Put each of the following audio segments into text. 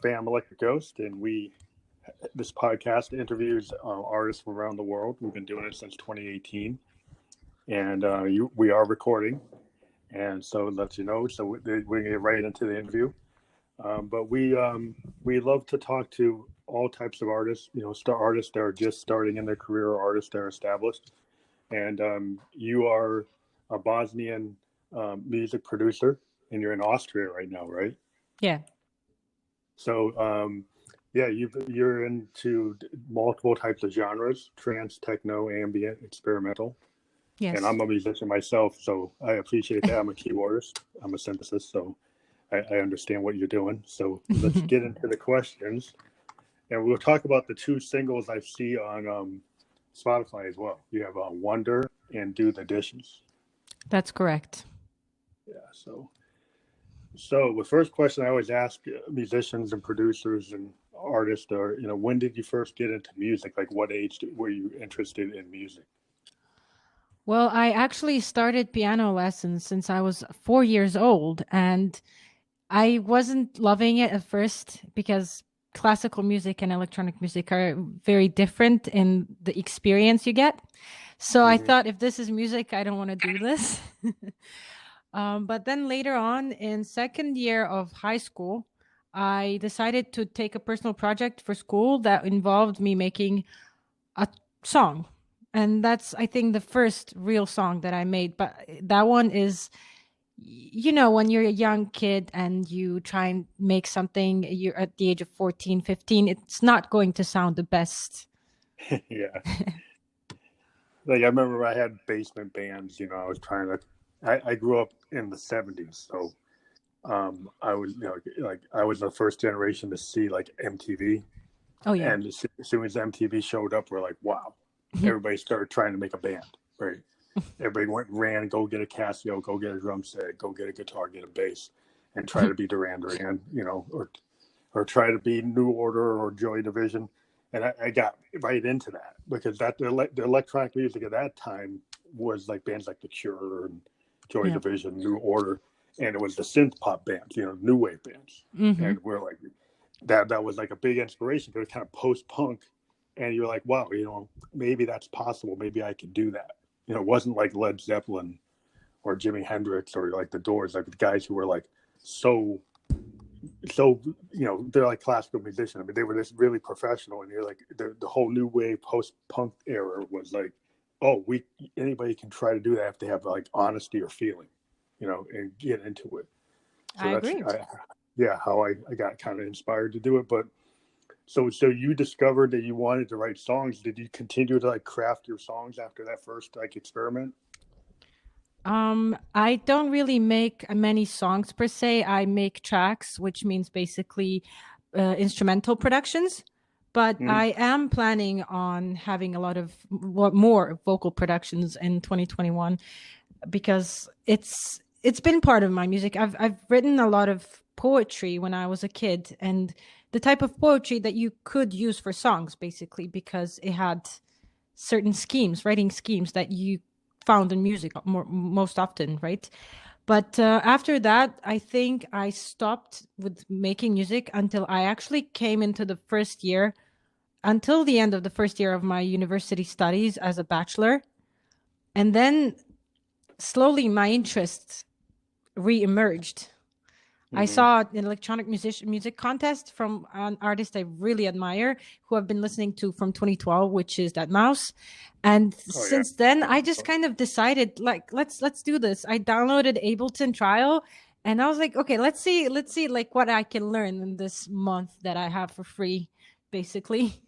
Fam Electric Ghost, and this podcast interviews artists from around the world. We've been doing it since 2018, and we are recording, and so let you know. So we're going to get right into the interview. But we love to talk to all types of artists, artists that are just starting in their career or artists that are established. And you are a Bosnian music producer, and you're in Austria right now, right? Yeah. So, you're into multiple types of genres: trance, techno, ambient, experimental. Yes. And I'm a musician myself, so I appreciate that. I'm a keyboardist. I'm a synthesist, so I understand what you're doing. So let's get into the questions, and we'll talk about the two singles I see on Spotify as well. You have Wonder and Do the Dishes. That's correct. Yeah. So the first question I always ask musicians and producers and artists are, when did you first get into music? Like, what age were you interested in music? Well, I actually started piano lessons since I was 4 years old, and I wasn't loving it at first because classical music and electronic music are very different in the experience you get. So I thought, if this is music, I don't want to do this. But then later on, in second year of high school, I decided to take a personal project for school that involved me making a song. And that's, I think, the first real song that I made. But that one is, when you're a young kid and you try and make something, you're at the age of 14, 15, it's not going to sound the best. Yeah. Like, I remember I had basement bands, I was trying to, I grew up in the 70s. So I was, I was the first generation to see like MTV. Oh, yeah. And as soon as MTV showed up, we're like, wow. Everybody started trying to make a band, right? Everybody ran, go get a Casio, go get a drum set, go get a guitar, get a bass, and try to be Duran Duran, or try to be New Order or Joy Division. And I got right into that because the electronic music at that time was like bands like The Cure and Joy Division, New Order, and it was the synth pop bands, new wave bands. And we're like, that was like a big inspiration because it was kind of post-punk. And you're like, wow, maybe that's possible. Maybe I could do that. It wasn't like Led Zeppelin or Jimi Hendrix or like the Doors, like the guys who were like so they're like classical musicians. I mean, they were just really professional. And you're like, the whole new wave post-punk era was like, oh, anybody can try to do that if they have like honesty or feeling, and get into it. So I agree. How I got kind of inspired to do it. But So you discovered that you wanted to write songs. Did you continue to like craft your songs after that first like experiment? I don't really make many songs per se. I make tracks, which means basically instrumental productions. But I am planning on having a lot of more vocal productions in 2021 because it's been part of my music. I've written a lot of poetry when I was a kid, and the type of poetry that you could use for songs, basically, because it had certain writing schemes that you found in music most often, right? But after that, I think I stopped with making music until I actually came into until the end of the first year of my university studies as a bachelor. And then slowly my interest re-emerged. I saw an electronic music contest from an artist I really admire, who I've been listening to from 2012, which is That Mouse. And since then, I just kind of decided, like, let's do this. I downloaded Ableton Trial, and I was like, okay, let's see like what I can learn in this month that I have for free, basically.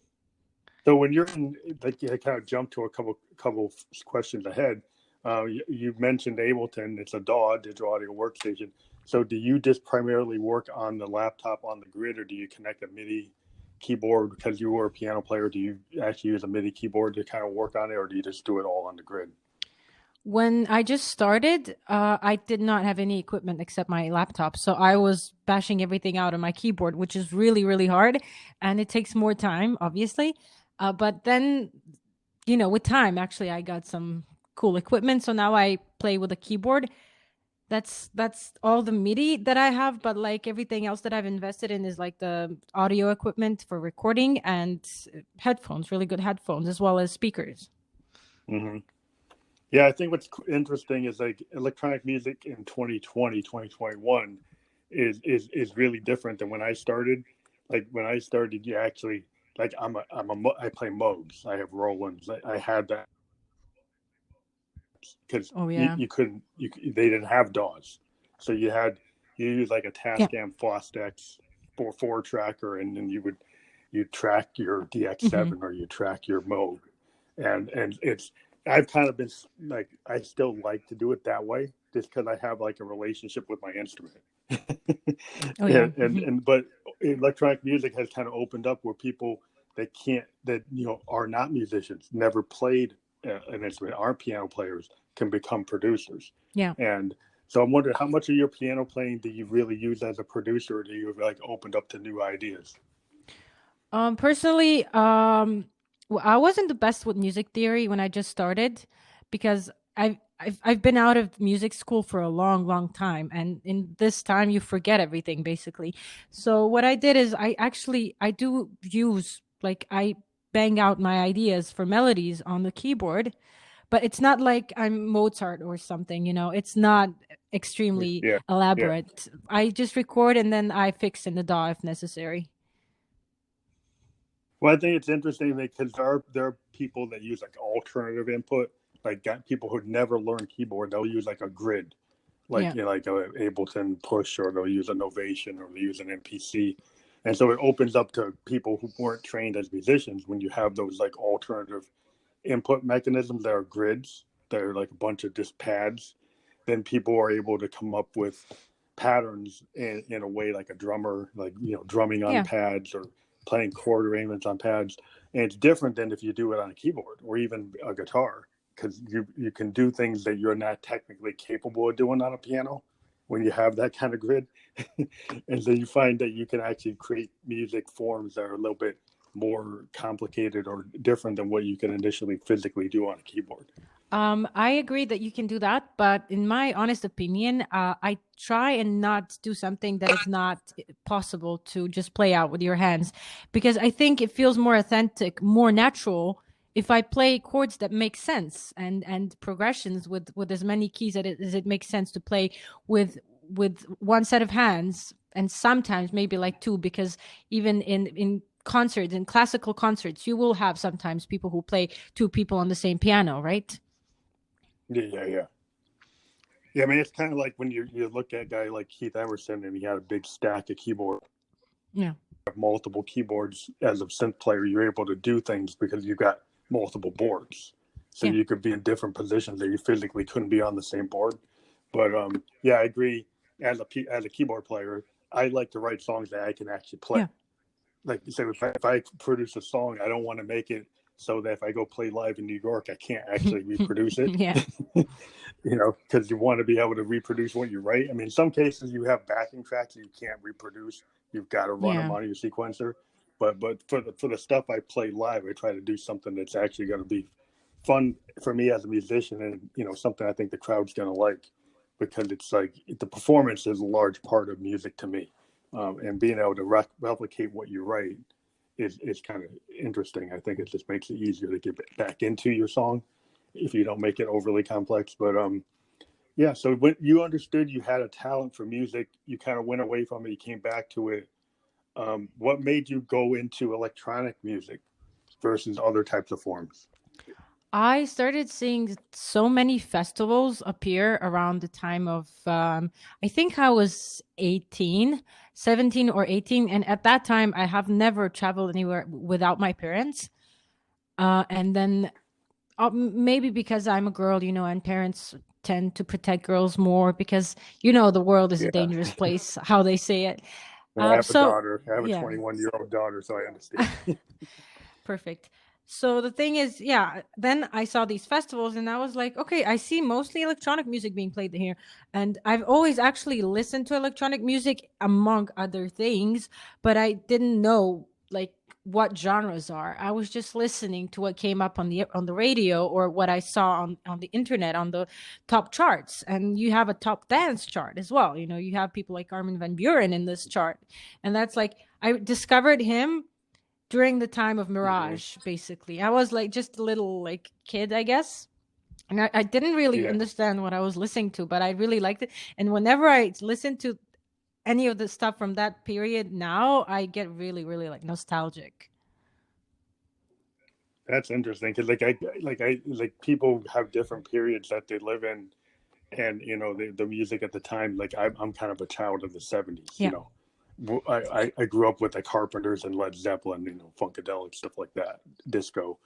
So when you're in, like, you kind of jump to a couple questions ahead. You mentioned Ableton. It's a DAW, digital audio workstation. So do you just primarily work on the laptop on the grid, or do you connect a MIDI keyboard because you were a piano player? Do you actually use a MIDI keyboard to kind of work on it, or do you just do it all on the grid? When I just started, I did not have any equipment except my laptop. So I was bashing everything out on my keyboard, which is really, really hard. And it takes more time, obviously. But then, with time, actually, I got some cool equipment. So now I play with a keyboard. That's all the MIDI that I have, but like everything else that I've invested in is like the audio equipment for recording and headphones, really good headphones, as well as speakers. Mm-hmm. Yeah, I think what's interesting is like electronic music in 2020, 2021 is really different than when I started. Like when I started, you actually like I play Moogs. I have Rolands. I had that because Oh yeah. you couldn't they didn't have DAWs, so you use like a Tascam Fostex 4 tracker, and then you track your DX7 or you track your Moog, and it's I've kind of been like I still like to do it that way just because I have like a relationship with my instrument. Oh yeah. But electronic music has kind of opened up where people that are not musicians, never played an instrument, aren't piano players, can become producers. Yeah. And so I'm wondering how much of your piano playing do you really use as a producer, or do you like opened up to new ideas? Personally, well, I wasn't the best with music theory when I just started because I've been out of music school for a long, long time, and in this time you forget everything basically. So what I did is I do use like I bang out my ideas for melodies on the keyboard, but it's not like I'm Mozart or something, you know. It's not extremely Yeah, yeah. elaborate. I just record and then I fix in the DAW if necessary. Well, I think it's interesting because there are people that use like alternative input, like people who never learned keyboard. They'll use like a grid, like Yeah. like a Ableton Push, or they'll use a Novation, or they use an MPC, and so it opens up to people who weren't trained as musicians. When you have those like alternative input mechanisms that are grids, that are like a bunch of just pads, then people are able to come up with patterns in a way like a drummer, like drumming on Yeah. pads or playing chord arrangements on pads. And it's different than if you do it on a keyboard or even a guitar, because you can do things that you're not technically capable of doing on a piano when you have that kind of grid. And so you find that you can actually create music forms that are a little bit more complicated or different than what you can initially physically do on a keyboard. I agree that you can do that, but in my honest opinion, I try and not do something that is not possible to just play out with your hands, because I think it feels more authentic, more natural if I play chords that make sense and progressions with as many keys as it makes sense to play with one set of hands, and sometimes maybe like two, because even in concerts, in classical concerts, you will have sometimes people who play two people on the same piano, right? Yeah. I mean, it's kind of like when you look at a guy like Keith Emerson, and he had a big stack of keyboards. Yeah. Multiple keyboards as a synth player, you're able to do things because you've got multiple boards. So you could be in different positions that you physically couldn't be on the same board. But yeah, I agree. As a keyboard player, I like to write songs that I can actually play. Yeah. Like you said, if I produce a song, I don't want to make it so that if I go play live in New York, I can't actually reproduce it. Yeah. Because you want to be able to reproduce what you write. I mean, in some cases you have backing tracks that you can't reproduce. You've got to run them on your sequencer. But for the stuff I play live, I try to do something that's actually going to be fun for me as a musician, and something I think the crowd's going to like, because it's like the performance is a large part of music to me, and being able to replicate what you write is kind of interesting. I think it just makes it easier to get back into your song if you don't make it overly complex. But yeah, so when you understood you had a talent for music, you kind of went away from it, you came back to it. What made you go into electronic music versus other types of forms? I started seeing so many festivals appear around the time of, I think I was 18, 17 or 18. And at that time, I have never traveled anywhere without my parents. And then maybe because I'm a girl, and parents tend to protect girls more because, the world is a dangerous place, how they say it. I have a daughter. I have a Yeah. 21-year-old daughter, so I understand. Perfect. So the thing is, then I saw these festivals and I was like, okay, I see mostly electronic music being played here. And I've always actually listened to electronic music among other things, but I didn't know like what genres are. I was just listening to what came up on the radio, or what I saw on the internet on the top charts. And you have a top dance chart as well. You know, you have people like Armin van Buuren in this chart. And that's like, I discovered him during the time of Mirage, basically. I was like just a little like kid, I guess. And I didn't really understand what I was listening to, but I really liked it. And whenever I listen to any of the stuff from that period now, I get really, really like nostalgic. That's interesting, because like people have different periods that they live in, and you know the music at the time. Like I'm kind of a child of the '70s. You know, I grew up with the Carpenters and Led Zeppelin, you know, funkadelic stuff like that, disco,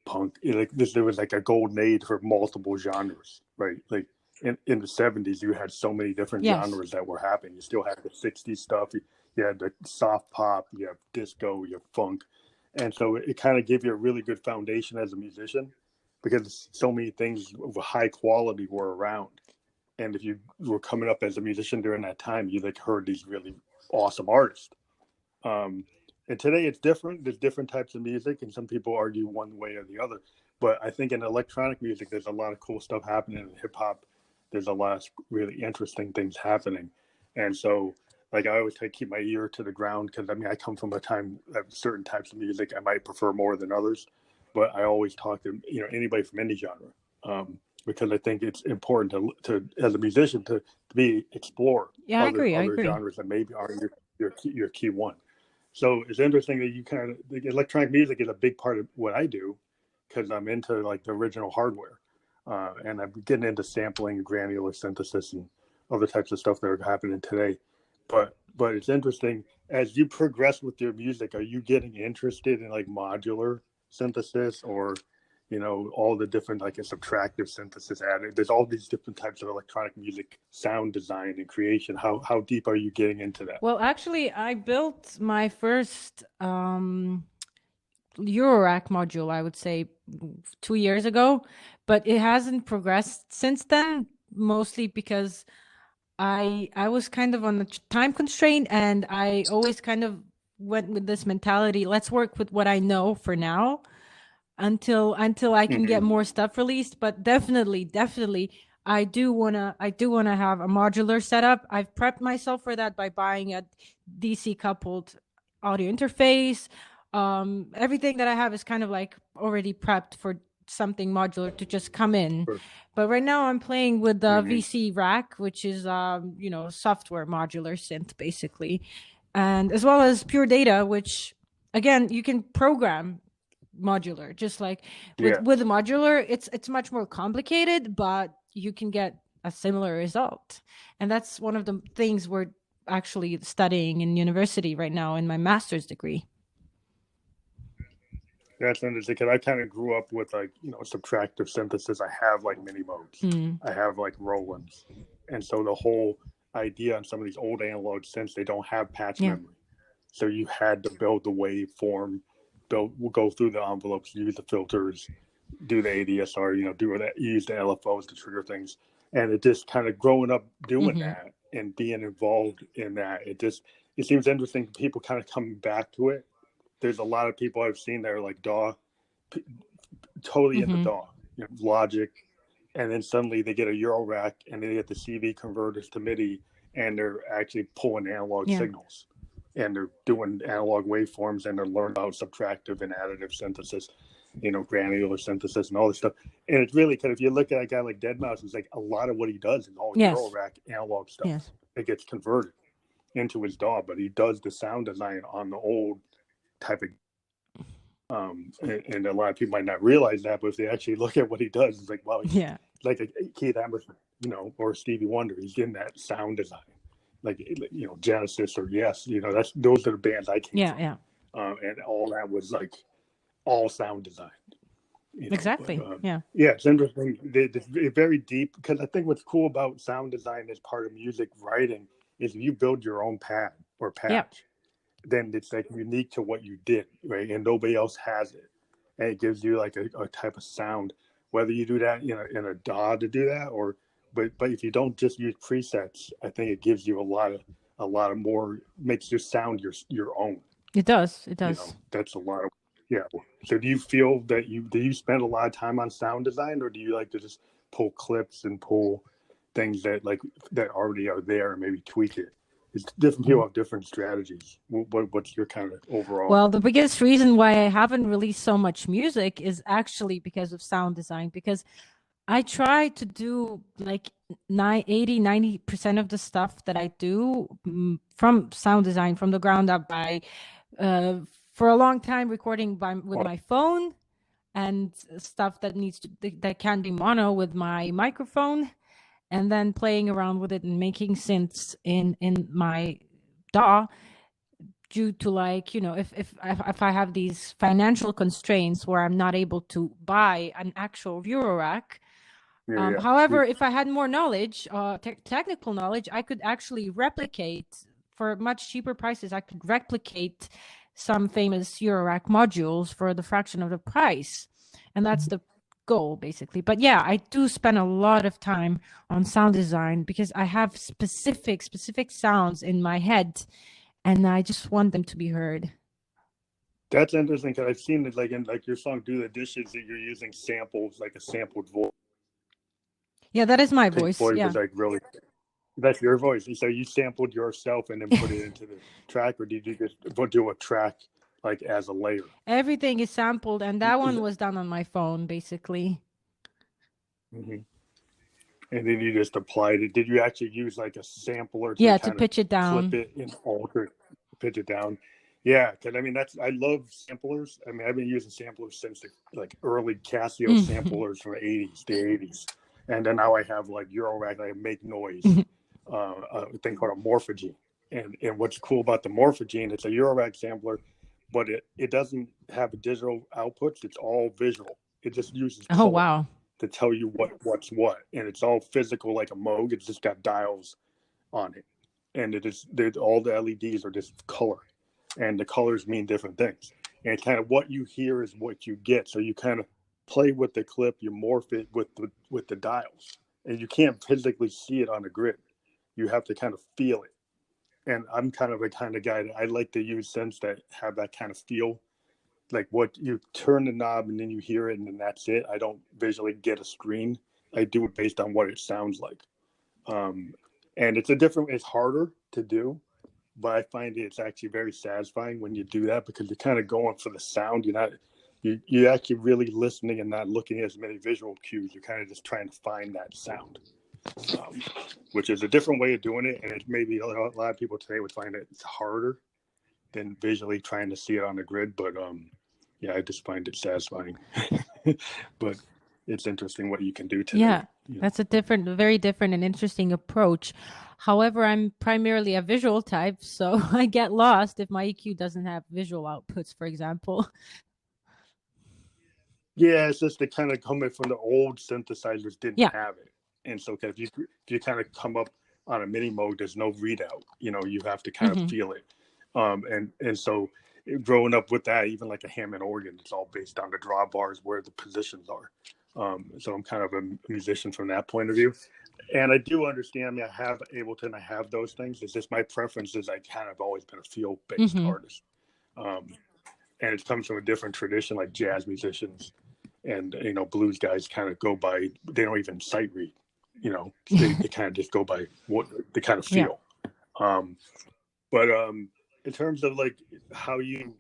punk. Like there was like a golden age for multiple genres, right? Like in the '70s, you had so many different genres that were happening. You still had the '60s stuff. You had the soft pop. You have disco. You have funk. And so it kind of gave you a really good foundation as a musician, because so many things of high quality were around. And if you were coming up as a musician during that time, you like heard these really awesome artists. And today it's different. There's different types of music, and some people argue one way or the other. But I think in electronic music, there's a lot of cool stuff happening. In hip hop, there's a lot of really interesting things happening. And so, like, I always try to keep my ear to the ground, because I mean, I come from a time that certain types of music I might prefer more than others, but I always talk to, you know, anybody from any genre, because I think it's important to as a musician to explore other genres that maybe aren't your key one. So it's interesting that you kind of, the electronic music is a big part of what I do, because I'm into like the original hardware, and I'm getting into sampling, granular synthesis, and other types of stuff that are happening today. But it's interesting, as you progress with your music, are you getting interested in like modular synthesis, or, you know, all the different, like a subtractive synthesis added? There's all these different types of electronic music sound design and creation. How deep are you getting into that? Well, actually, I built my first Eurorack module, I would say 2 years ago, but it hasn't progressed since then, mostly because I was kind of on a time constraint, and I always kind of went with this mentality, let's work with what I know for now until I can get more stuff released. But definitely I do want to have a modular setup. I've prepped myself for that by buying a DC coupled audio interface. Everything that I have is kind of like already prepped for something modular to just come in. Sure. But right now I'm playing with the VC rack, which is you know, software modular synth basically, and as well as pure data, which again you can program modular, just like with the modular, it's much more complicated, but you can get a similar result. And that's one of the things we're actually studying in university right now in my master's degree. That's interesting, because I kind of grew up with, like, you know, subtractive synthesis. I have like mini modes. I have like Rolands. And so the whole idea on some of these old analog synths, they don't have patch memory. So you had to build the waveform, go through the envelopes, use the filters, do the ADSR, you know, do that, use the LFOs to trigger things. And it just kind of growing up doing that and being involved in that, it seems interesting. People kind of coming back to it. There's a lot of people I've seen that are like DAW, totally into DAW, you know, Logic, and then suddenly they get a Eurorack and they get the CV converters to MIDI, and they're actually pulling analog signals, and they're doing analog waveforms, and they're learning about subtractive and additive synthesis, you know, granular synthesis and all this stuff. And it's really, because if you look at a guy like Deadmau5, it's like a lot of what he does is all Eurorack analog stuff. It gets converted into his DAW, but he does the sound design on the old type of and a lot of people might not realize that, but if they actually look at what he does, it's like, wow, like a Keith Emerson, you know, or Stevie Wonder. He's in that sound design, like, you know, Genesis or Yes, you know, those are the bands I came from. And all that was like all sound design, you know? Exactly. But, it's interesting. They're very deep, because I think what's cool about sound design as part of music writing is you build your own pad or patch. Then it's like unique to what you did, right? And nobody else has it. And it gives you like a type of sound, whether you do that in a DAW to do that, but if you don't just use presets, I think it gives you a lot of more, makes your sound your own. It does. It You does. know, that's a lot of, yeah. So do you feel that do you spend a lot of time on sound design, or do you like to just pull clips and pull things that that already are there and maybe tweak it? It's different people have different strategies. What's your kind of overall? Well, the biggest reason why I haven't released so much music is actually because of sound design, because I try to do like 90% of the stuff that I do from sound design from the ground up by uh, for a long time recording with my phone and stuff that that can be mono with my microphone, and then playing around with it and making synths in my DAW, due to, like, if I have these financial constraints where I'm not able to buy an actual Eurorack. Yeah, However, if I had more knowledge, technical knowledge, I could actually replicate for much cheaper prices. I could replicate some famous Eurorack modules for the fraction of the price, and that's the goal, basically. But yeah, I do spend a lot of time on sound design because I have specific sounds in my head, and I just want them to be heard. that's interesting because I've seen it like in like your song "Do the Dishes" that you're using samples, like a sampled voice. Yeah, that is my Pink voice. Floyd Yeah. was like really. That's your voice. So you sampled yourself and then put it into the track, or did you just do a track like as a layer? Everything is sampled, and that one was done on my phone, basically. Mm-hmm. And then you just applied it. Did you actually use like a sampler to Yeah, to kind of pitch it clip down. it and alter, pitch it down? Yeah, because I mean I love samplers. I mean I've been using samplers since the like early Casio samplers from the 80s, and then now I have like Eurorack. I make noise, a thing called a morphogene. And what's cool about the morphogene? It's a Eurorack sampler, but it doesn't have digital outputs. It's all visual. It just uses Oh, color wow. to tell you what's what, and it's all physical like a Moog. It's just got dials on it, and all the LEDs are just color, and the colors mean different things, and kind of what you hear is what you get. So you kind of play with the clip, you morph it with the dials, and you can't physically see it on a grid. You have to kind of feel it, and I'm kind of a kind of guy that I like to use synths that have that kind of feel, like what you turn the knob and then you hear it and then that's it. I don't visually get a screen. I do it based on what it sounds like. Um, and it's harder to do, but I find it's actually very satisfying when you do that because you're kind of going for the sound. You're actually really listening and not looking at as many visual cues. You're kind of just trying to find that sound, which is a different way of doing it. And it maybe a lot of people today would find it's harder than visually trying to see it on the grid. But yeah, I just find it satisfying. But it's interesting what you can do today. Yeah, that's a very different and interesting approach. However, I'm primarily a visual type, so I get lost if my EQ doesn't have visual outputs, for example. Yeah, it's just the kind of coming from the old synthesizers didn't Yeah. have it, and so if you kind of come up on a mini mode, there's no readout. You have to kind of feel it, and so growing up with that, even like a Hammond organ, it's all based on the drawbars where the positions are. So I'm kind of a musician from that point of view, and I do understand. I mean, I have Ableton, I have those things. It's just my preference is I kind of always been a field based artist, and it comes from a different tradition, like jazz musicians and blues guys kind of go by, they don't even sight read, they kind of just go by what they kind of feel. But in terms of like how you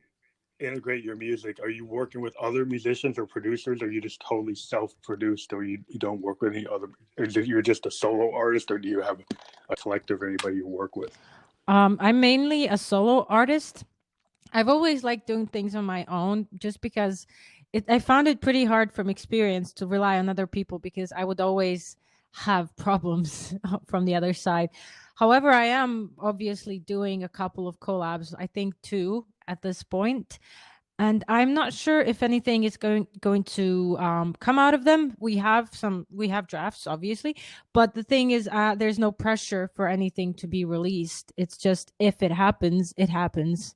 integrate your music, are you working with other musicians or producers, or are you just totally self-produced, or you don't work with any other, or you're just a solo artist, or do you have a collective or anybody you work with? I'm mainly a solo artist. I've always liked doing things on my own just because I found it pretty hard from experience to rely on other people because I would always have problems from the other side. However, I am obviously doing a couple of collabs, I think two at this point. And I'm not sure if anything is going to come out of them. We have drafts, obviously, but the thing is, there's no pressure for anything to be released. It's just if it happens, it happens.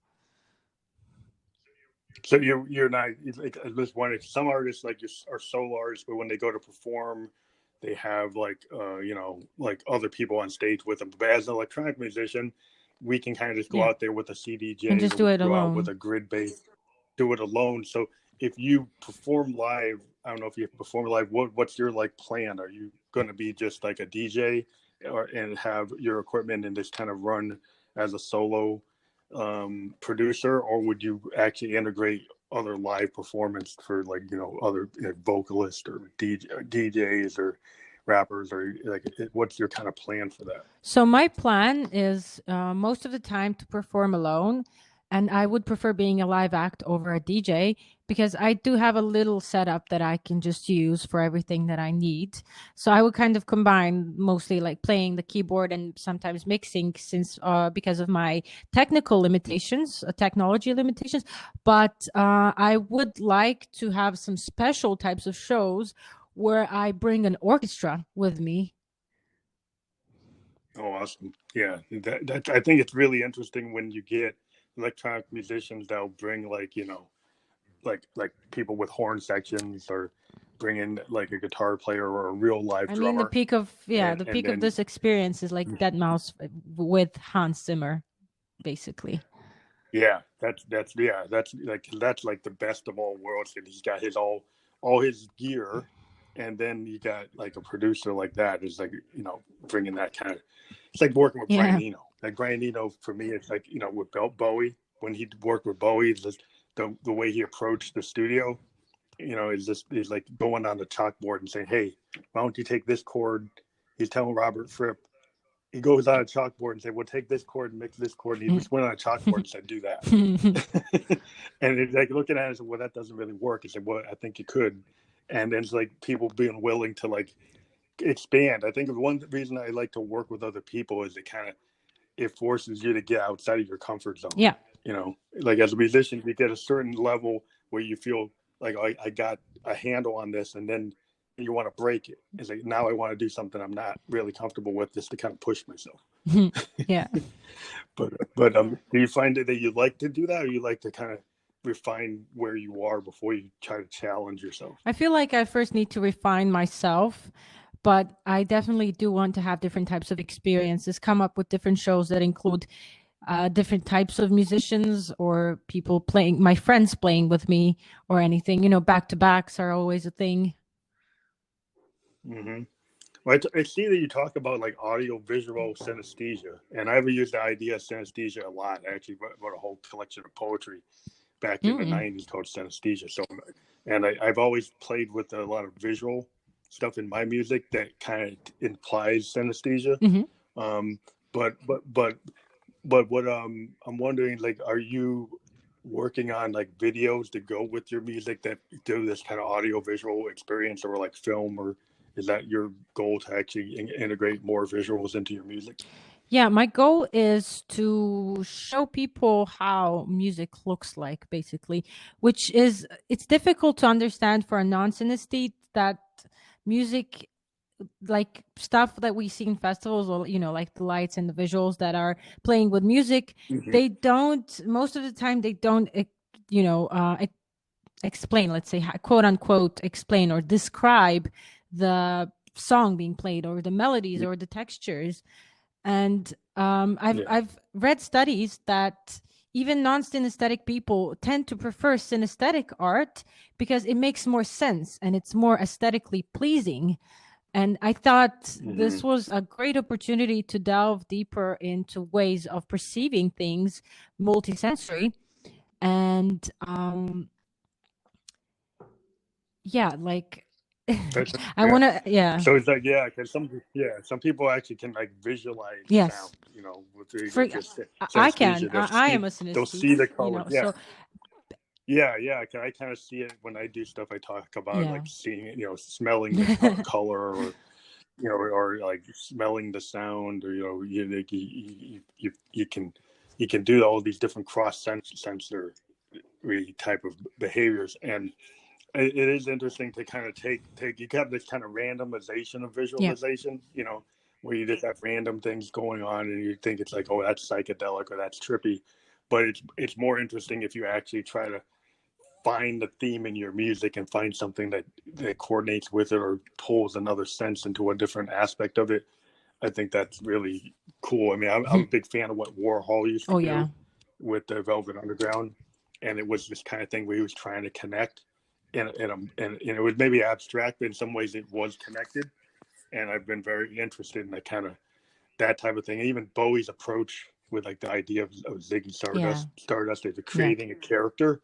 So you're not like, I was wondering, some artists like you are solo artists, but when they go to perform, they have like like other people on stage with them. But as an electronic musician, we can kind of just go out there with a CDJ and just do it go out with alone. a grid bass, do it alone. So if you perform live, I don't know if you perform live, what's your like plan? Are you going to be just like a DJ and have your equipment and just kind of run as a solo producer, or would you actually integrate other live performance for like, other vocalists or DJs or rappers, or like what's your kind of plan for that? So my plan is most of the time to perform alone, and I would prefer being a live act over a DJ because I do have a little setup that I can just use for everything that I need. So I would kind of combine mostly like playing the keyboard and sometimes mixing, since because of my technical limitations, technology limitations. But I would like to have some special types of shows where I bring an orchestra with me. Oh, awesome. Yeah, that I think it's really interesting when you get electronic musicians that'll bring like, like people with horn sections, or bring in like a guitar player or a real live I mean, the drummer. peak of And the and peak of then this experience is like Dead Mouse with Hans Zimmer, basically. yeah, that's like the best of all worlds. And he's got his all his gear, and then you got like a producer like that is like, bringing that kind of, it's like working with Brian Yeah. Eno. Like Brian Eno for me, it's like, with Bowie, when he worked with Bowie, it's just the way he approached the studio, is like going on the chalkboard and saying, hey, why don't you take this chord? He's telling Robert Fripp, he goes on a chalkboard and say, well, take this chord and mix this chord. And he just went on a chalkboard and said, do that. And it's like looking at it and said, well, that doesn't really work. He said, well, I think you could. And then it's like people being willing to like expand. I think one reason I like to work with other people is it forces you to get outside of your comfort zone. Yeah. Like as a musician, you get a certain level where you feel like, I got a handle on this, and then you want to break it. It's like, now I want to do something I'm not really comfortable with, just to kind of push myself. Yeah. But do you find that you like to do that, or you like to kind of refine where you are before you try to challenge yourself? I feel like I first need to refine myself, but I definitely do want to have different types of experiences, come up with different shows that include different types of musicians or people playing, my friends playing with me or anything. Back to backs are always a thing. Mm-hmm. Well, I see that you talk about like audio visual synaesthesia, and I've used the idea of synaesthesia a lot. I actually wrote a whole collection of poetry back in the 90s called synaesthesia. So, and I've always played with a lot of visual stuff in my music that kind of implies synaesthesia. But what I'm wondering, like, are you working on like videos to go with your music that do this kind of audio visual experience, or like film, or is that your goal to actually integrate more visuals into your music? Yeah, my goal is to show people how music looks like, basically, which is, it's difficult to understand for a non-synesthete that music, like stuff that we see in festivals, or like the lights and the visuals that are playing with music, they don't, most of the time they don't explain, let's say, quote unquote, explain or describe the song being played, or the melodies, or the textures. And I've read studies that even non-synesthetic people tend to prefer synesthetic art because it makes more sense and it's more aesthetically pleasing. And I thought this was a great opportunity to delve deeper into ways of perceiving things, multisensory. And like I want to, So it's like, because some people actually can like visualize yes, sound, with just I can. synesthesia. I am a They'll see the synesthete, color. so Yeah. I kind of see it when I do stuff. I talk about like seeing it, smelling the color, or or like smelling the sound, or you can do all these different sensory type of behaviors. And it is interesting to kind of take you have this kind of randomization of visualization, where you just have random things going on and you think it's like, oh, that's psychedelic or that's trippy. But it's more interesting if you actually try to find the theme in your music and find something that coordinates with it or pulls another sense into a different aspect of it. I think that's really cool. I mean, I'm a big fan of what Warhol used to do with the Velvet Underground, and it was this kind of thing where he was trying to connect, and it was maybe abstract, but in some ways it was connected. And I've been very interested in that type of thing. And even Bowie's approach with like the idea of Ziggy Stardust as creating a character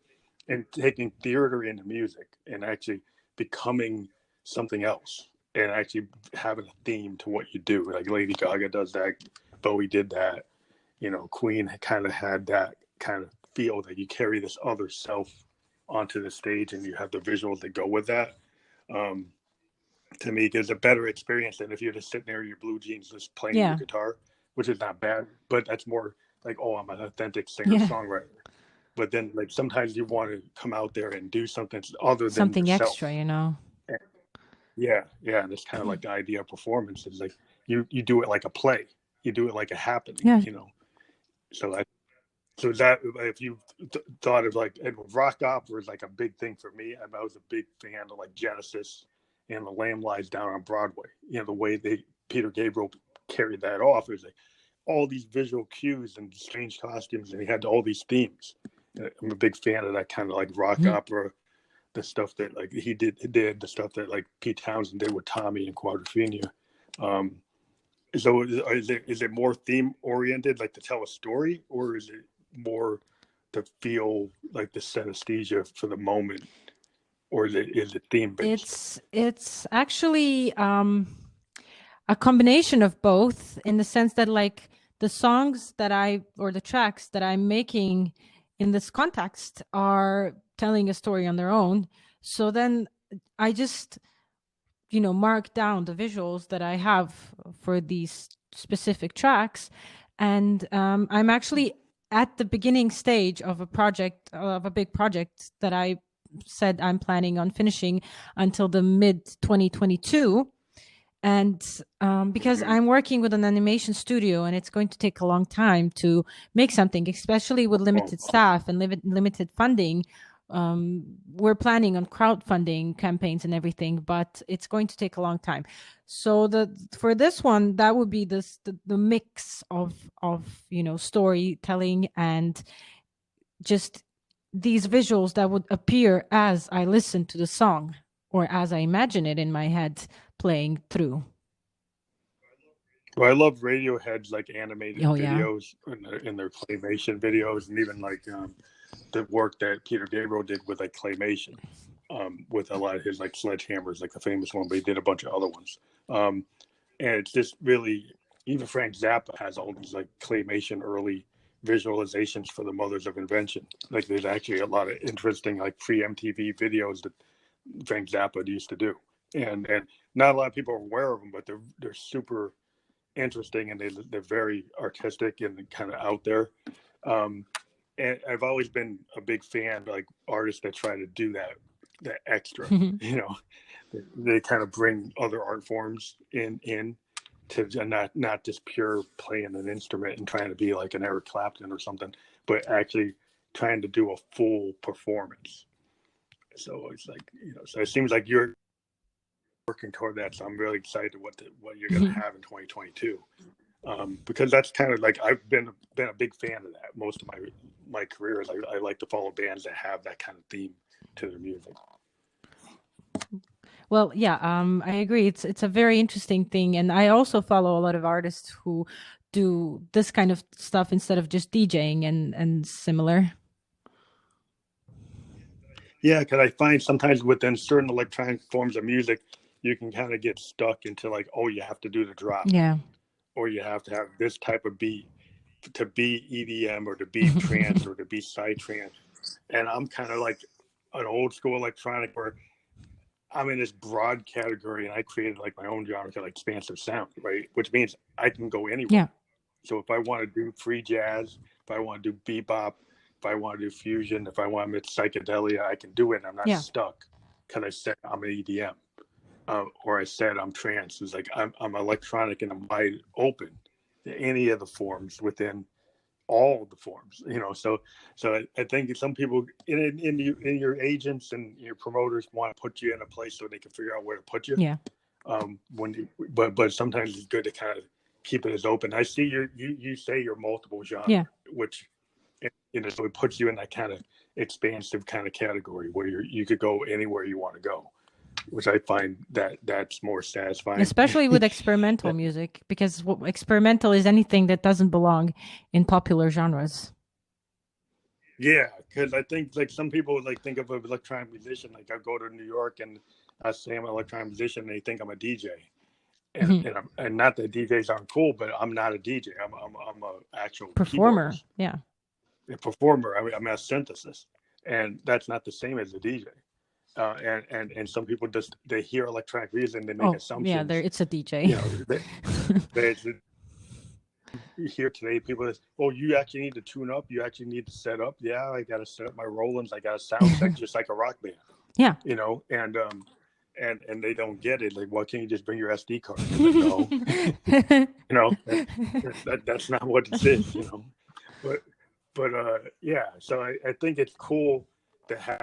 and taking theater into music and actually becoming something else and actually having a theme to what you do. Like Lady Gaga does that, Bowie did that, you know, Queen kind of had that kind of feel that you carry this other self onto the stage and you have the visuals that go with that. To me, gives a better experience than if you're just sitting there in your blue jeans just playing your guitar, which is not bad, but that's more like, oh, I'm an authentic singer-songwriter. But then like sometimes you want to come out there and do something other than something yourself. Extra, you know. And it's kind of like the idea of performance is like you do it like a play, you do it like a happening, you know. So that if you thought of like rock opera is like a big thing for me. I was a big fan of like Genesis and The Lamb Lies Down on Broadway. You know, the way Peter Gabriel carried that off, it was like all these visual cues and strange costumes, and he had all these themes. I'm a big fan of that kind of like rock opera, the stuff that like he did the stuff that like Pete Townsend did with Tommy and Quadrophenia. So is it more theme oriented, like to tell a story, or is it more to feel like the synaesthesia for the moment? Or is it theme based? It's actually a combination of both, in the sense that like the songs or the tracks that I'm making in this context are telling a story on their own. So then I just, you know, mark down the visuals that I have for these specific tracks. And I'm actually at the beginning stage of a big project that I said I'm planning on finishing until the mid 2022. And because I'm working with an animation studio and it's going to take a long time to make something, especially with limited staff and limited funding. We're planning on crowdfunding campaigns and everything, but it's going to take a long time. So for this one, that would be the mix of you know, storytelling and just these visuals that would appear as I listen to the song or as I imagine it in my head playing through. Well, I love Radiohead's like animated videos in their claymation videos, and even like the work that Peter Gabriel did with like claymation, with a lot of his like Sledgehammers, like the famous one, but he did a bunch of other ones. And it's just really, even Frank Zappa has all these like claymation early visualizations for the Mothers of Invention. Like there's actually a lot of interesting like pre-MTV videos that Frank Zappa used to do, and not a lot of people are aware of them, but they're super interesting, and they're very artistic and kind of out there. And I've always been a big fan of like artists that try to do that extra. You know, they kind of bring other art forms in to not just pure playing an instrument and trying to be like an Eric Clapton or something, but actually trying to do a full performance. So it's like, you know, so it seems like you're working toward that. So I'm really excited what you're going to have in 2022. Because that's kind of like, I've been a big fan of that. Most of my career is I like to follow bands that have that kind of theme to their music. Well, yeah, I agree. It's a very interesting thing, and I also follow a lot of artists who do this kind of stuff instead of just DJing and similar. Yeah, because I find sometimes within certain electronic forms of music, you can kind of get stuck into like, oh, you have to do the drop, or you have to have this type of beat to be EDM or to be trance or to be psytrance. And I'm kind of like an old school electronic where I'm in this broad category, and I created like my own genre called expansive sound, right? Which means I can go anywhere. Yeah. So if I want to do free jazz, if I want to do bebop, if I want to do fusion, if I want to mix psychedelia, I can do it. And I'm not stuck because I said I'm an EDM, or I said I'm trance. It's like I'm electronic, and I'm wide open to any of the forms within all the forms, you know. So I think some people in your agents and your promoters want to put you in a place so they can figure out where to put you. Yeah. But sometimes it's good to kind of keep it as open. I see you say you're multiple genre, Yeah. which, so it puts you in that kind of expansive kind of category where you could go anywhere you want to go, which I find that's more satisfying. Especially with experimental music, because experimental is anything that doesn't belong in popular genres. Yeah, because I think like some people like think of an electronic musician, like I go to New York and I say I'm an electronic musician, and they think I'm a DJ. And, and not that DJs aren't cool, but I'm not a DJ. I'm an actual performer. Keyboardist. Yeah, a performer. I'm a synthesis, and that's not the same as a DJ. And some people just they hear electronic music and they make assumptions. Yeah, it's a DJ. Here today, people say, "Oh, you actually need to tune up. You actually need to set up." Yeah, I got to set up my Rolands. I got to sound check just like a rock band. Yeah, and they don't get it. Like, well, can't you just bring your SD card? Like, no, that's not what it is. But yeah. So I think it's cool to have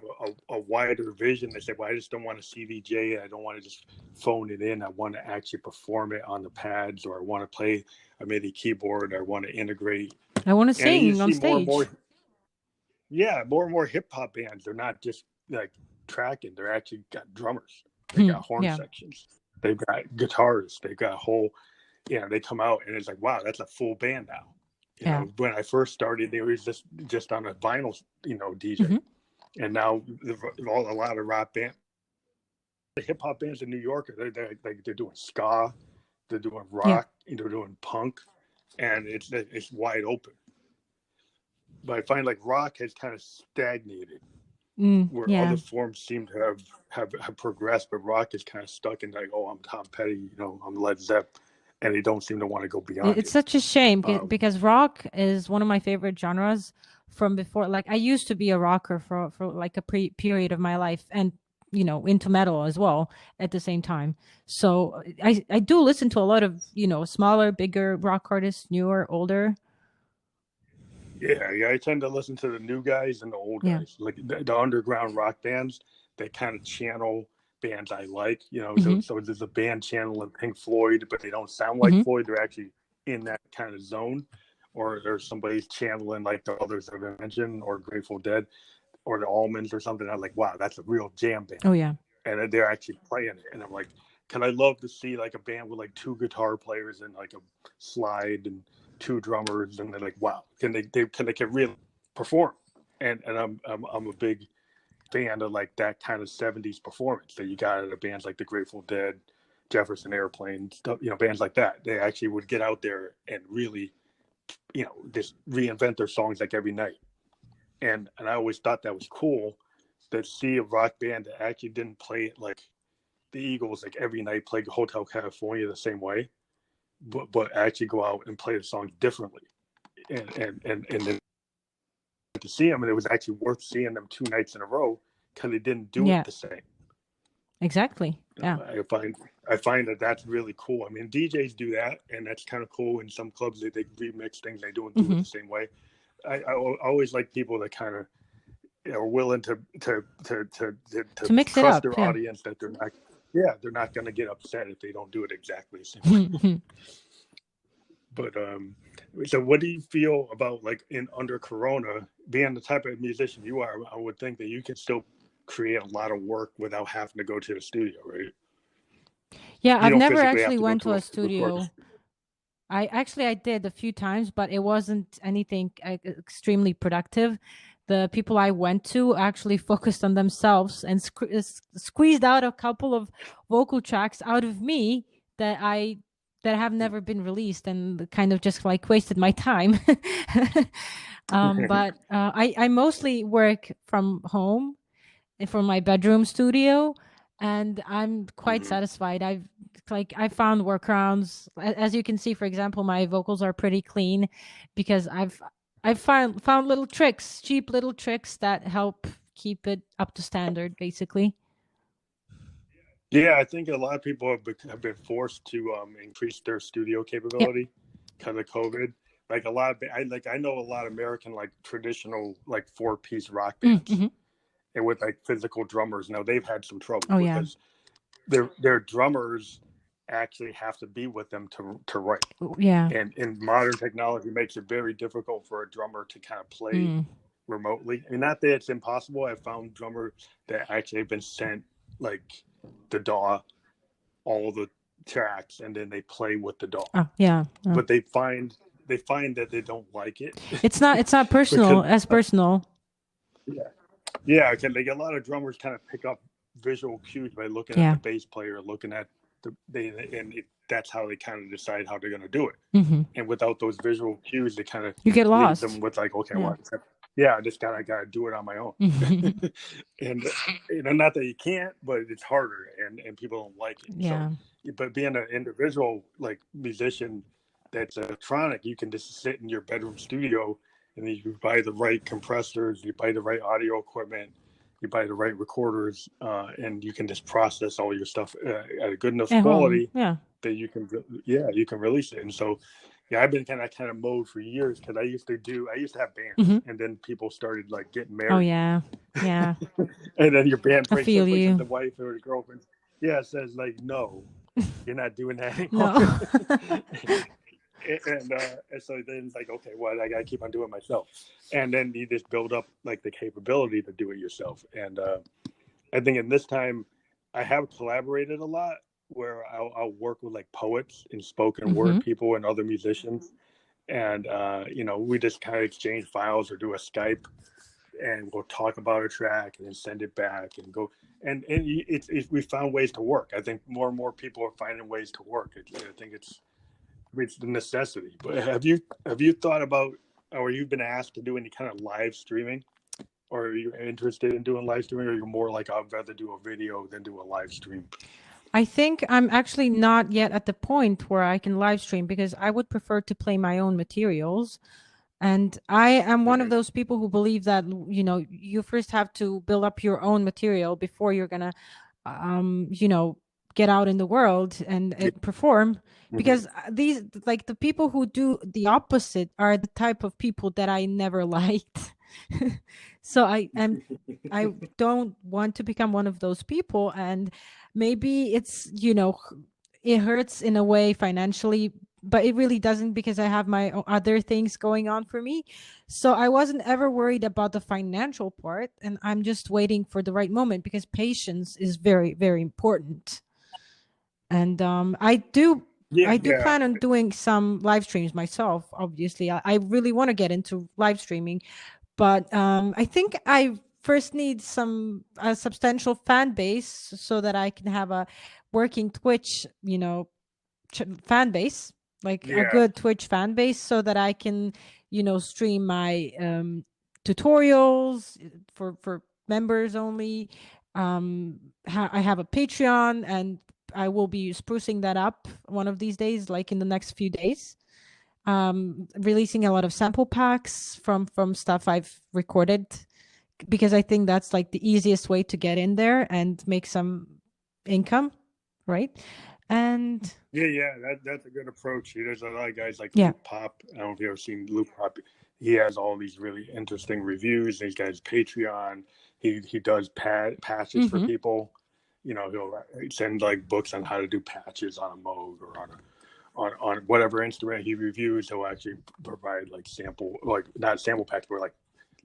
a wider vision. They say, well, I just don't want to CDJ. I don't want to just phone it in. I want to actually perform it on the pads, or I want to play a MIDI keyboard. I want to integrate. I want to sing on stage. More and more hip hop bands. They're not just like tracking. They're actually got drummers. They got horn sections. They've got guitars. They've got whole, they come out and it's like, wow, that's a full band now. You know, when I first started, they were just on a vinyl, DJ. And now a lot of rock bands, the hip hop bands in New York, they're doing ska, they're doing rock, they're doing punk, and it's wide open. But I find like rock has kind of stagnated, where other forms seem to have progressed, but rock is kind of stuck in like, oh, I'm Tom Petty, I'm Led Zepp, and they don't seem to want to go beyond. It's such a shame because rock is one of my favorite genres from before. Like I used to be a rocker for like a period of my life, and into metal as well at the same time. So I do listen to a lot of smaller, bigger rock artists, newer, older. Yeah, I tend to listen to the new guys and the old guys, like the underground rock bands. They kind of channel bands I like, so there's a band channeling Pink Floyd, but they don't sound like Floyd. They're actually in that kind of zone. Or there's somebody channeling like the others that I mentioned, or Grateful Dead, or the Almonds or something. I'm like, wow, that's a real jam band. Oh yeah. And they're actually playing it. And I'm like, can I love to see like a band with like 2 guitar players and like a slide and 2 drummers, and they're like, wow, can they really perform? And I'm a big fan of like that kind of 70s performance that you got at bands like the Grateful Dead, Jefferson Airplane, stuff, bands like that. They actually would get out there and really just reinvent their songs like every night. And I always thought that was cool to see a rock band that actually didn't play it like the Eagles, like every night, play Hotel California the same way, but actually go out and play the songs differently. And then to see them, and it was actually worth seeing them 2 nights in a row because they didn't do it the same. Exactly. Yeah. I find that that's really cool. I mean, DJs do that, and that's kind of cool. In some clubs, they remix things. They don't do it the same way. I always like people that kind of are willing to mix it up. Their audience that they're not going to get upset if they don't do it exactly the same way. But so what do you feel about like under Corona, being the type of musician you are? I would think that you can still create a lot of work without having to go to the studio, right? Yeah, I've never actually went to a studio. I did a few times, but it wasn't anything extremely productive. The people I went to actually focused on themselves and squeezed out a couple of vocal tracks out of me that have never been released, and kind of just like wasted my time. But I mostly work from home, from my bedroom studio, and I'm quite satisfied. I found workarounds. As you can see, for example, my vocals are pretty clean because I've found little tricks, cheap little tricks that help keep it up to standard, basically. Yeah, I think a lot of people have been forced to increase their studio capability because of COVID. Like I know a lot of American like traditional like 4-piece rock bands, and with like physical drummers. Now they've had some trouble because their drummers actually have to be with them to write. Yeah. And modern technology makes it very difficult for a drummer to kind of play remotely. And not that it's impossible. I've found drummers that actually have been sent like the DAW, all the tracks, and then they play with the DAW. Oh, yeah. But they find that they don't like it. It's not personal because, personal. Yeah, because like a lot of drummers kind of pick up visual cues by looking at the bass player, looking at that's how they kind of decide how they're going to do it. And without those visual cues, they kind of you get lost. Them with like, okay, I just gotta do it on my own. And not that you can't, but it's harder, and people don't like it. Yeah. So, but being an individual like musician that's electronic, you can just sit in your bedroom studio, and then you buy the right compressors, you buy the right audio equipment, you buy the right recorders, and you can just process all your stuff at a good enough quality that you can release it. And so, I've been kind of mode for years, because I used to have bands, and then people started like getting married. Oh yeah. And then your band breaks up, like the wife or the girlfriend says like, no, you're not doing that anymore. No. And so then it's like, okay, well, I gotta keep on doing it myself. And then you just build up like the capability to do it yourself. And I think in this time I have collaborated a lot, where I'll work with like poets and spoken word people and other musicians. And, we just kind of exchange files or do a Skype, and we'll talk about a track and then send it back and go. And we found ways to work. I think more and more people are finding ways to work. I think it's the necessity. But have you thought about, or you've been asked to do any kind of live streaming? Or are you interested in doing live streaming, or you're more like, I'd rather do a video than do a live stream? I think I'm actually not yet at the point where I can live stream, because I would prefer to play my own materials. And I am one of those people who believe that, you first have to build up your own material before you're going to, get out in the world and perform. Because these, like, the people who do the opposite are the type of people that I never liked. So I don't want to become one of those people. And maybe it's, it hurts in a way financially, but it really doesn't, because I have my other things going on for me. So I wasn't ever worried about the financial part, and I'm just waiting for the right moment, because patience is very, very important. And I do plan on doing some live streams myself. Obviously, I really want to get into live streaming, but I think I first need a substantial fan base, so that I can have a working Twitch, fan base, like a good Twitch fan base, so that I can, stream my tutorials for members only. I have a Patreon, and I will be sprucing that up one of these days, like in the next few days. Releasing a lot of sample packs from stuff I've recorded, because I think that's like the easiest way to get in there and make some income, right? And that's a good approach. There's a lot of guys like Luke Pop. I don't know if you've ever seen Luke Pop. He has all these really interesting reviews. These guys Patreon. He does patches for people. He'll send like books on how to do patches on a Moog or on whatever instrument he reviews. He'll actually provide like not sample packs, but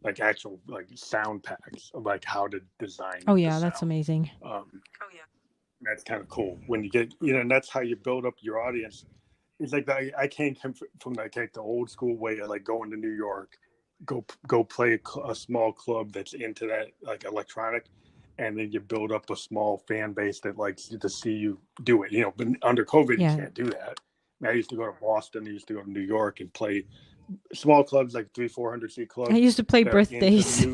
like actual like sound packs of like how to design. Oh yeah, that's amazing. That's kind of cool when you get, and that's how you build up your audience. It's like I came from like the old school way of like going to New York, go play a small club that's into that like electronic, and then you build up a small fan base that likes to see you do it. But under COVID, you can't do that. I used to go to Boston. I used to go to New York and play small clubs, like 300-400 seat clubs. I used to play birthdays.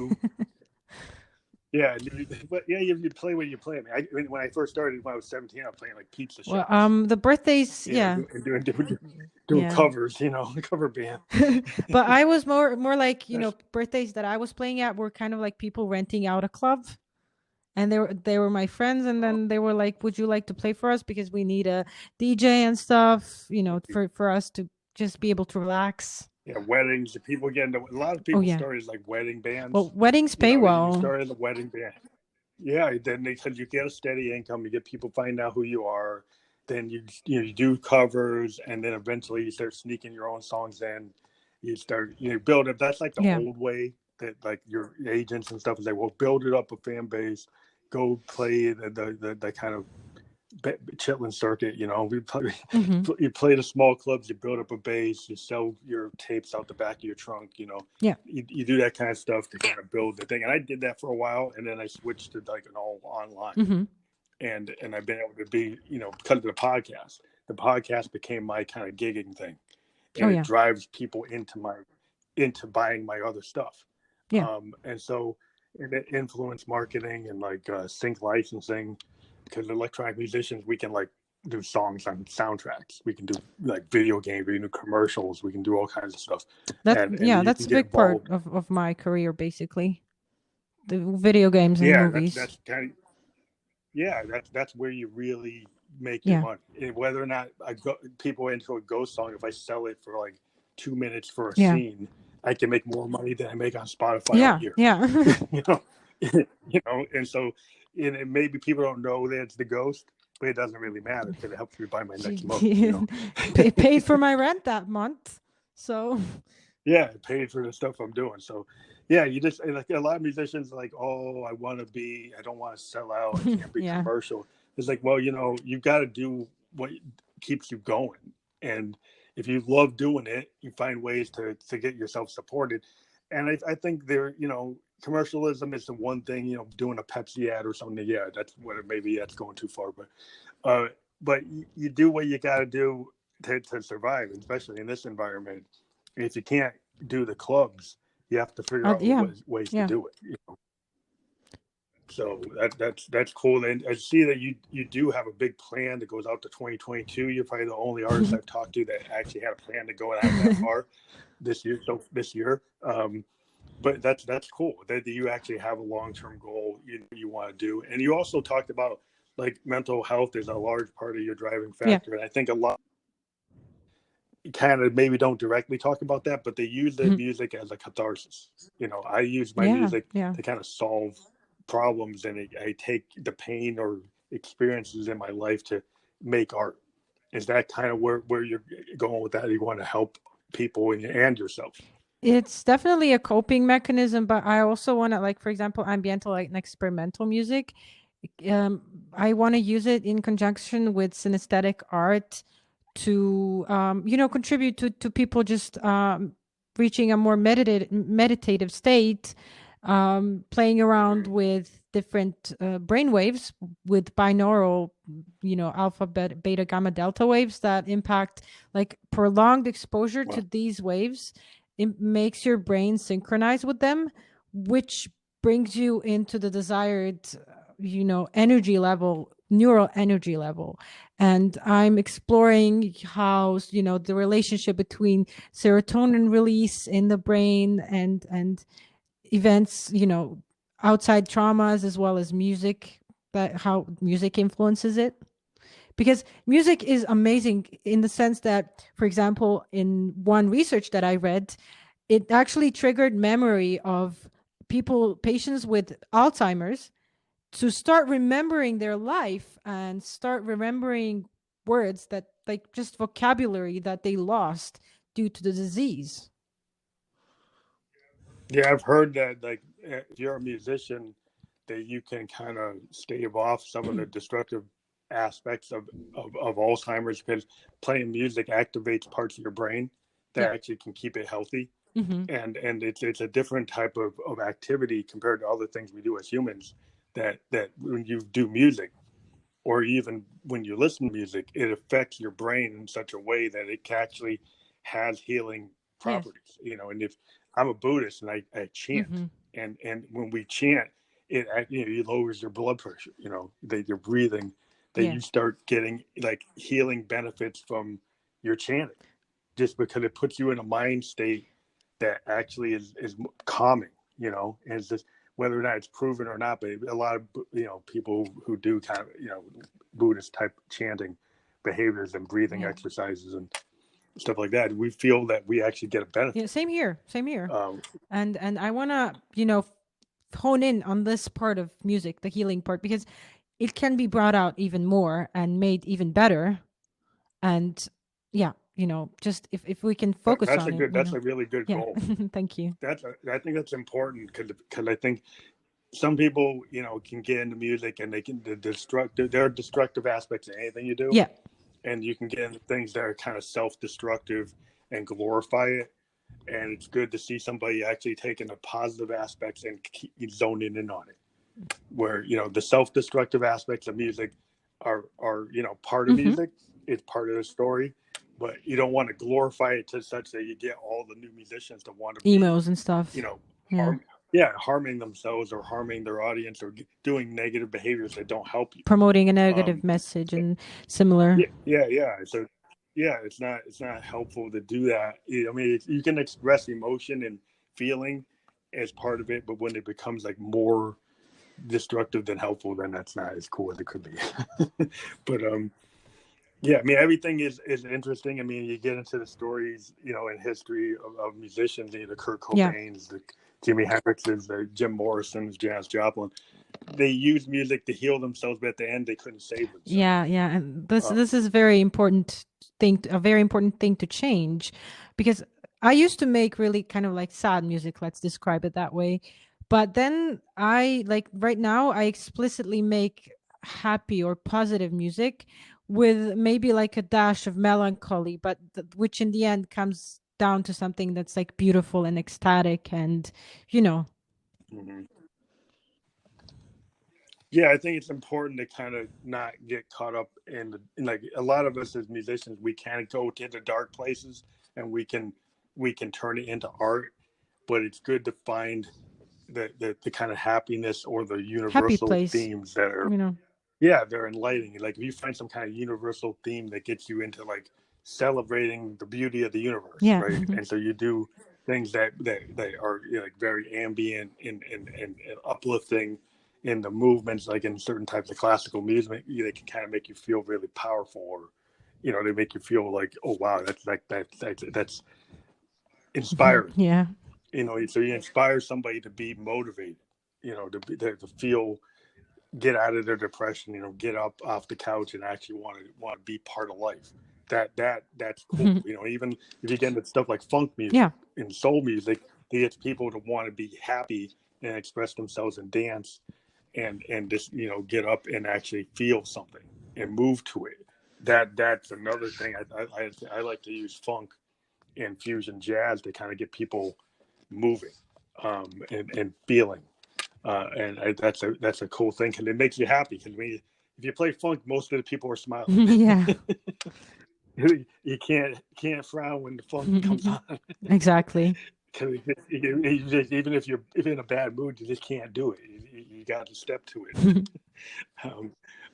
But you play when you play. I mean, when I first started, when I was 17, I was playing like pizza shops. Well, the birthdays, doing covers, cover band. But I was more like, birthdays that I was playing at were kind of like people renting out a club. And they were my friends, and then they were like, "Would you like to play for us? Because we need a DJ and stuff, for us to just be able to relax." Yeah, weddings. People get into a lot of people started as like wedding bands. Well, weddings pay well. You started the wedding band. Yeah, then because you get a steady income, you get people finding out who you are. then you do covers, and then eventually you start sneaking your own songs in. You start build up. That's like the old way that like your agents and stuff is like, well, build it up a fan base, go play the kind of chitlin circuit. You play the small clubs, you build up a base, you sell your tapes out the back of your trunk. You do that kind of stuff to kind of build the thing. And I did that for a while, and then I switched to like an all online. And I've been able to be, because of the podcast. The podcast became my kind of gigging thing, and it drives people into buying my other stuff. And so it influenced marketing and like sync licensing, because electronic musicians, we can like do songs on soundtracks, we can do like video games, we can do commercials, we can do all kinds of stuff. That's a big part of my career, basically, the video games and movies. That's kind of that's where you really make your money. And whether or not people into a ghost song, if I sell it for like 2 minutes for a scene, I can make more money than I make on Spotify all year. And so and maybe people don't know that it's the ghost, but it doesn't really matter because it helps me buy my next month. Paid for my rent that month, so it paid for the stuff I'm doing. So you just like a lot of musicians like, oh, I don't want to sell out, I can't be commercial. It's like, well, you've got to do what keeps you going, and if you love doing it, you find ways to get yourself supported. And I think commercialism is the one thing, doing a Pepsi ad or something. Yeah, that's what maybe that's going too far, but you do what you got to do to survive, especially in this environment. If you can't do the clubs, you have to figure out ways to do it. So that's cool. And I see that you do have a big plan that goes out to 2022. You're probably the only artist I've talked to that actually had a plan to go out that far this year. But that's cool that you actually have a long-term goal you want to do. And you also talked about like mental health is a large part of your driving factor. And I think a lot kind of maybe don't directly talk about that, but they use the music as a catharsis. I use my music to kind of solve problems, and I take the pain or experiences in my life to make art. Is that kind of where you're going with that? You want to help people and yourself? It's definitely a coping mechanism, but I also want to, like, for example, ambiental, like experimental music. I want to use it in conjunction with synaesthetic art to, contribute to people just reaching a more meditative state, playing around with different brain waves with binaural, alpha, beta, gamma, delta waves that impact, like prolonged exposure to these waves. It makes your brain synchronize with them, which brings you into the desired, energy level, neural energy level. And I'm exploring how, the relationship between serotonin release in the brain and events, outside traumas, as well as music, how music influences it. Because music is amazing in the sense that, for example, in one research that I read, it actually triggered memory of patients with Alzheimer's to start remembering their life and start remembering words that, like, just vocabulary that they lost due to the disease. Yeah, I've heard that, like, if you're a musician, that you can kind of stave off some of the destructive aspects of Alzheimer's, because playing music activates parts of your brain that actually can keep it healthy. And it's a different type of activity compared to other things we do as humans, that when you do music, or even when you listen to music, it affects your brain in such a way that it actually has healing properties. And if I'm a Buddhist and I chant, and when we chant, it lowers your blood pressure, that you're breathing, that you start getting like healing benefits from your chanting, just because it puts you in a mind state that actually is calming, and it's just, whether or not it's proven or not, but a lot of, people who do kind of, Buddhist type chanting behaviors and breathing exercises and stuff like that, we feel that we actually get a benefit. Same here. And I want to, hone in on this part of music, the healing part, because it can be brought out even more and made even better. And yeah, just if we can focus on it. That's a really good yeah. goal. Thank you. I think that's important because I think some people, can get into music and they can there are destructive aspects of anything you do. Yeah. And you can get into things that are kind of self-destructive and glorify it. And it's good to see somebody actually taking the positive aspects and keep zoning in on it. Where, the self-destructive aspects of music are part of music. It's part of the story. But you don't want to glorify it to such that you get all the new musicians to want to emos and stuff. Harming themselves or harming their audience or doing negative behaviors that don't help you. Promoting a negative message and similar. Yeah. So, it's not helpful to do that. I mean, you can express emotion and feeling as part of it, but when it becomes like more destructive than helpful, then that's not as cool as it could be. But I mean, everything is interesting. I mean, you get into the stories, in history of musicians, the Kurt Cobain's, the Jimi Hendrix's, the Jim Morrison's, Janis Joplin. They use music to heal themselves, but at the end, they couldn't save themselves. Yeah, and this is a very important thing to change, because I used to make really kind of like sad music, let's describe it that way. But then right now, I explicitly make happy or positive music with maybe like a dash of melancholy, but which in the end comes down to something that's like beautiful and ecstatic and, Mm-hmm. Yeah, I think it's important to kind of not get caught up in like a lot of us as musicians, we can go to the dark places and we can turn it into art, but it's good to find the kind of happiness or the universal themes that are, they're enlightening. Like if you find some kind of universal theme that gets you into like celebrating the beauty of the universe, right? And so you do things that are like very ambient and uplifting in the movements, like in certain types of classical music, they can kind of make you feel really powerful, or they make you feel like, oh wow, that's inspiring. Yeah. So you inspire somebody to be motivated, to feel, get out of their depression, get up off the couch and actually want to be part of life. That's cool. Even if you get into stuff like funk music and soul music, it gets people to want to be happy and express themselves and dance and just get up and actually feel something and move to it. That's another thing. I like to use funk and fusion jazz to kind of get people moving and feeling. That's a cool thing because it makes you happy. Because if you play funk, most of the people are smiling. Yeah. You can't frown when the funk comes on. Exactly. Even if you're in a bad mood, you just can't do it. You got to step to it.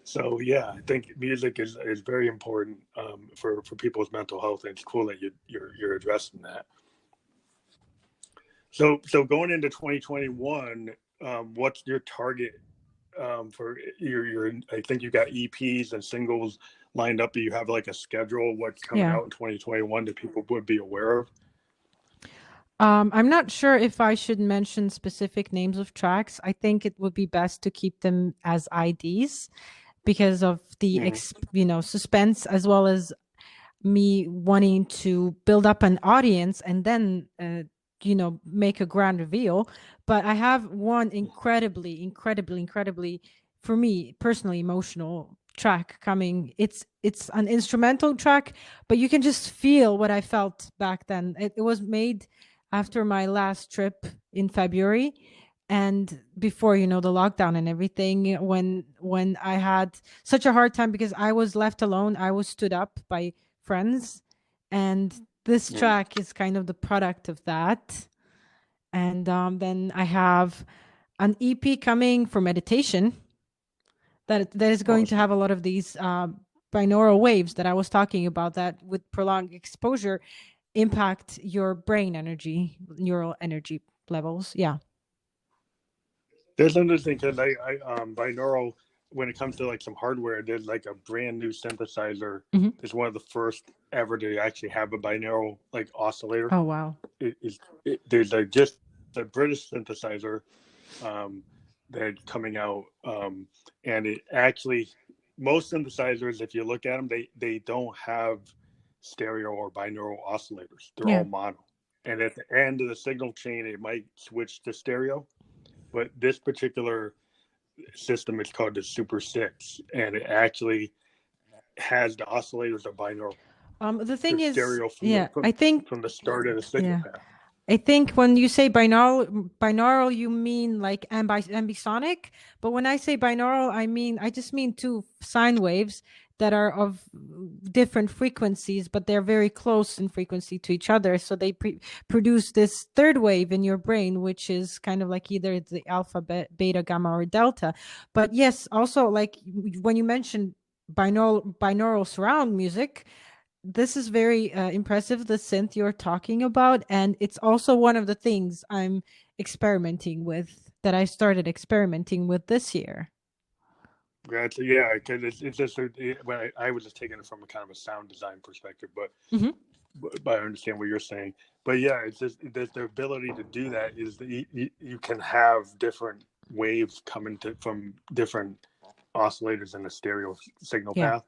So yeah, I think music is very important for people's mental health, and it's cool that you're addressing that. So going into 2021, what's your target for your? I think you got EPs and singles lined up. Do you have like a schedule? What's coming out in 2021 that people would be aware of? I'm not sure if I should mention specific names of tracks. I think it would be best to keep them as IDs because of the suspense, as well as me wanting to build up an audience and then make a grand reveal. But I have one incredibly, for me personally, emotional track coming. It's an instrumental track, but you can just feel what I felt back then. It was made after my last trip in February and before, the lockdown and everything, when I had such a hard time because I was left alone. I was stood up by friends, and this track is kind of the product of that. And then I have an EP coming for meditation that is going to have a lot of these binaural waves that I was talking about, that with prolonged exposure impact your brain energy, neural energy levels. Yeah. There's interesting because I binaural, when it comes to like some hardware, there's like a brand new synthesizer. It's one of the first ever to actually have a binaural like oscillator. Oh wow! There's like just a British synthesizer that's coming out, and it actually, most synthesizers, if you look at them, they don't have stereo or binaural oscillators. They're all mono. And at the end of the signal chain, it might switch to stereo. But this particular system is called the Super 6, and it actually has the oscillators of binaural. The thing is, stereo I think from the start of the signal path. I think when you say binaural, you mean like ambisonic. But when I say binaural, I just mean two sine waves that are of different frequencies, but they're very close in frequency to each other. So they produce this third wave in your brain, which is kind of like either the alpha, beta, gamma, or delta. But yes, also like when you mentioned binaural surround music, this is very impressive, the synth you're talking about. And it's also one of the things I'm experimenting with, that I started experimenting with this year. Gotcha. Yeah, because it's just when I was just taking it from a kind of a sound design perspective, but I understand what you're saying. But yeah, it's just the ability to do that is that you can have different waves coming from different oscillators in the stereo signal path.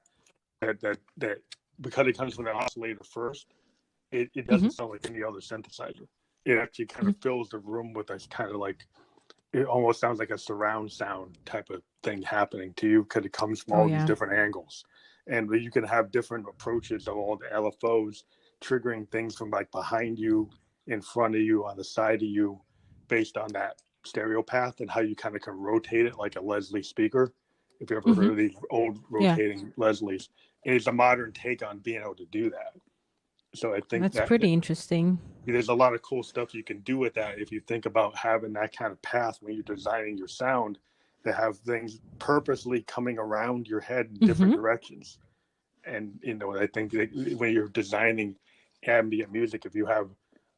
That because it comes from the oscillator first, it doesn't sound like any other synthesizer. It actually kind of fills the room with this kind of like, it almost sounds like a surround sound type of thing happening to you, because it comes from all these different angles. And you can have different approaches of all the LFOs triggering things from like behind you, in front of you, on the side of you, based on that stereo path, and how you kind of can rotate it like a Leslie speaker. If you ever heard of these old rotating Leslies, it's a modern take on being able to do that. So I think that's pretty interesting. There's a lot of cool stuff you can do with that if you think about having that kind of path when you're designing your sound, to have things purposely coming around your head in different directions. And I think that when you're designing ambient music, if you have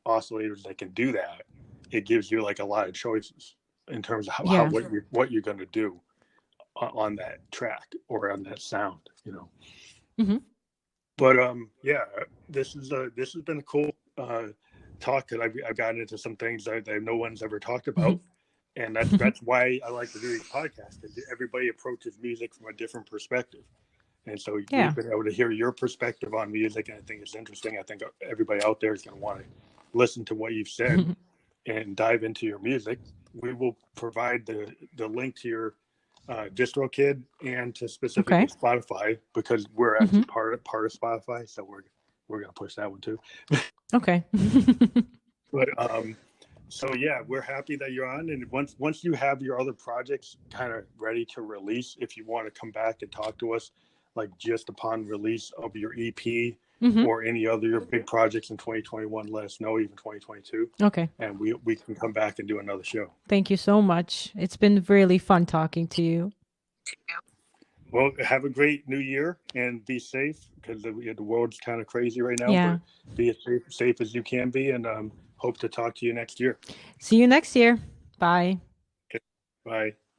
oscillators that can do that, it gives you like a lot of choices in terms of what you're going to do on that track or on that sound, But this has been a cool talk, that I've gotten into some things that no one's ever talked about, and that's why I like to do these podcasts. Everybody approaches music from a different perspective, and so you've been able to hear your perspective on music, and I think it's interesting. I think everybody out there is going to want to listen to what you've said and dive into your music. We will provide the link to your DistroKid and to specifically Spotify, because we're actually part of Spotify, so we're gonna push that one too. Okay. But so yeah, we're happy that you're on, and once you have your other projects kind of ready to release, if you want to come back and talk to us, like just upon release of your EP or any other your big projects in 2021, let us know, even 2022. Okay. And we can come back and do another show. Thank you so much. It's been really fun talking to you. Well, have a great new year and be safe, because the world's kind of crazy right now. Yeah. But be as safe as you can be, and hope to talk to you next year. See you next year. Bye. Okay. Bye.